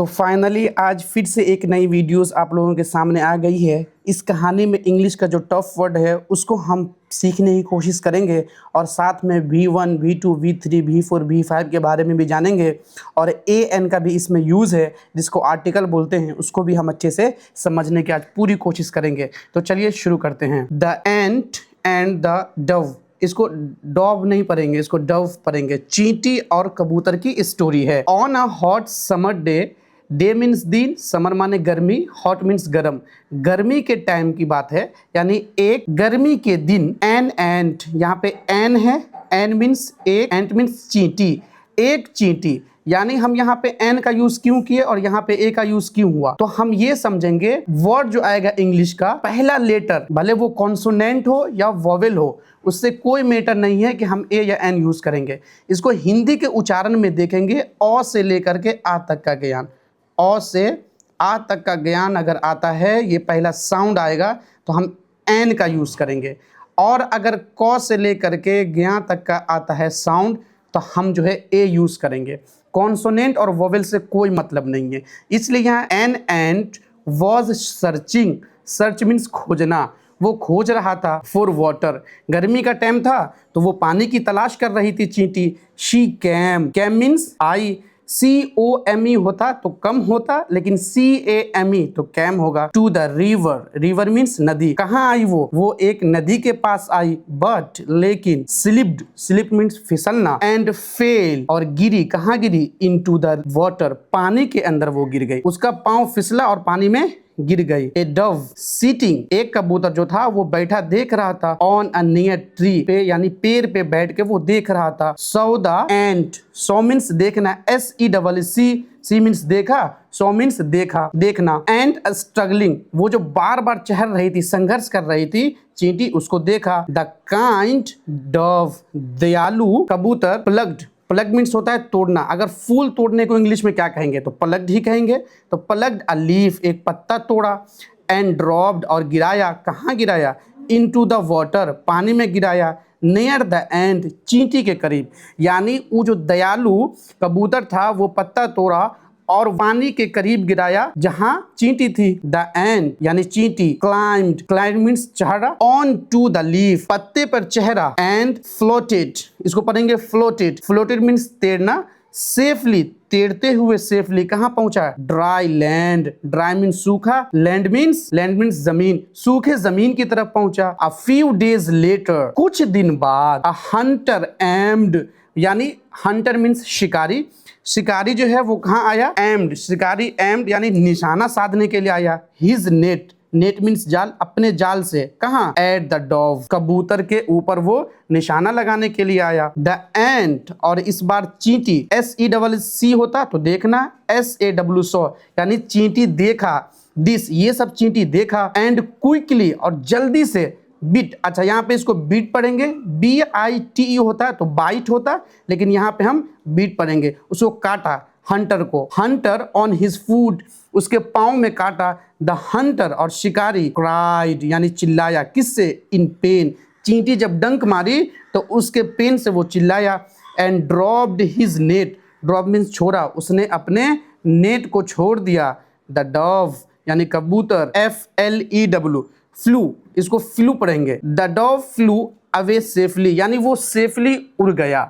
तो फाइनली आज फिर से एक नई वीडियोस आप लोगों के सामने आ गई है। इस कहानी में इंग्लिश का जो टफ वर्ड है उसको हम सीखने की कोशिश करेंगे और साथ में V1, V2, V3, V4, V5 के बारे में भी जानेंगे और AN का भी इसमें यूज़ है जिसको आर्टिकल बोलते हैं, उसको भी हम अच्छे से समझने की आज पूरी कोशिश करेंगे। तो चलिए शुरू करते हैं। The ant and the Dove, इसको डॉव नहीं पढ़ेंगे, इसको डव पढ़ेंगे। चींटी और कबूतर की स्टोरी है। On a hot summer day, day means दिन, समर माने गर्मी, हॉट मीन्स गरम, गर्मी के टाइम की बात है, यानी एक गर्मी के दिन एन एंट, यहाँ पे एन है, एन मीन्स एक, एंट मीन्स चींटी, एक चींटी, यानी हम यहाँ पे एन का यूज क्यों किए और यहाँ पे ए का यूज क्यों हुआ, तो हम ये समझेंगे वर्ड जो आएगा इंग्लिश का पहला लेटर, भले वो कॉन्सोनेंट हो या वोवेल हो, उससे कोई मैटर नहीं है कि हम ए या एन यूज करेंगे। इसको हिंदी के उच्चारण में देखेंगे, अ से लेकर के आ तक का ज्ञान, अ से आ तक का ज्ञान अगर आता है, ये पहला साउंड आएगा तो हम एन का यूज करेंगे, और अगर क से लेकर के ज्ञा तक का आता है साउंड तो हम जो है ए यूज करेंगे। कॉन्सोनेंट और वोवेल से कोई मतलब नहीं है, इसलिए यहाँ an ant was searching, search means खोजना, वो खोज रहा था फॉर वाटर, गर्मी का टाइम था तो वो पानी की तलाश कर रही थी चींटी। She came, came means I, COME होता तो कम होता, लेकिन CAME तो कैम होगा। To the river, river means नदी, कहाँ आई वो एक नदी के पास आई, बट लेकिन स्लिप्ड, स्लिप मीन्स फिसलना, एंड फेल और गिरी, कहाँ गिरी, इनटू द वाटर, पानी के अंदर वो गिर गई, उसका पांव फिसला और पानी में गिर गई। ए डव सीटिंग, एक कबूतर जो था वो बैठा देख रहा था, ऑन अ नियर ट्री पे, यानी पेड़ पे बैठ के वो देख रहा था। So the ant, so means देखना, SECC, सी मीन्स देखा, सो मीन्स देखा, देखना, एंड स्ट्रगलिंग, वो जो बार बार चहर रही थी, संघर्ष कर रही थी चींटी, उसको देखा। द काइंड डव, दयालु कबूतर, प्लग्ड, प्लग मीन्स होता है तोड़ना, अगर फूल तोड़ने को इंग्लिश में क्या कहेंगे तो प्लग्ड ही कहेंगे, तो प्लग्ड अ लीफ, एक पत्ता तोड़ा, एंड ड्रॉप्ड और गिराया, कहाँ गिराया, इनटू द वाटर, पानी में गिराया, नियर द एंड, चींटी के करीब, यानी वो जो दयालु कबूतर था वो पत्ता तोड़ा और पानी के करीब गिराया जहां चींटी थी। द एंड यानी चींटी, क्लाइम्ड, क्लाइम्ड मीन्स चढ़ा, ऑन टू द लीफ, पत्ते पर चढ़ा, एंड फ्लोटेड, इसको पढ़ेंगे फ्लोटेड, फ्लोटेड मीन्स तैरना, सेफली, तैरते हुए सेफली कहाँ पहुंचा, ड्राई लैंड, ड्राई मीन्स सूखा, लैंड मीन्स जमीन, सूखे जमीन की तरफ पहुंचा। अ फ्यू डेज लेटर, कुछ दिन बाद, अ हंटर एम्ड, यानी हंटर मीन्स शिकारी, शिकारी जो है वो कहाँ आया, एम्ड, शिकारी एम्ड यानी निशाना साधने के लिए आया। हिज नेट, नेट मीन्स जाल, अपने जाल से, कहाँ, एट द डॉव, कबूतर के ऊपर वो निशाना लगाने के लिए आया। द एंट, और इस बार चींटी, SECC होता तो देखना, SAW सॉ, यानी चींटी देखा, दिस, ये सब चींटी देखा, एंड क्विकली और जल्दी से, बीट, अच्छा यहाँ पे इसको बीट पढ़ेंगे, BITE होता है तो बाइट होता, लेकिन यहाँ पे हम बीट पढ़ेंगे, उसको काटा, हंटर को, हंटर ऑन हिज फूड, उसके पाँव में काटा। द हंटर और शिकारी, क्राइड यानी चिल्लाया, किससे, इन पेन, चींटी जब डंक मारी तो उसके पेन से वो चिल्लाया। And dropped his net, drop means छोड़ा, उसने अपने नेट को छोड़ दिया। द डव यानी कबूतर, FLEW, फ्लू, इसको फ्लू पढ़ेंगे। The Dove flu away safely, यानी वो सेफली उड़ गया।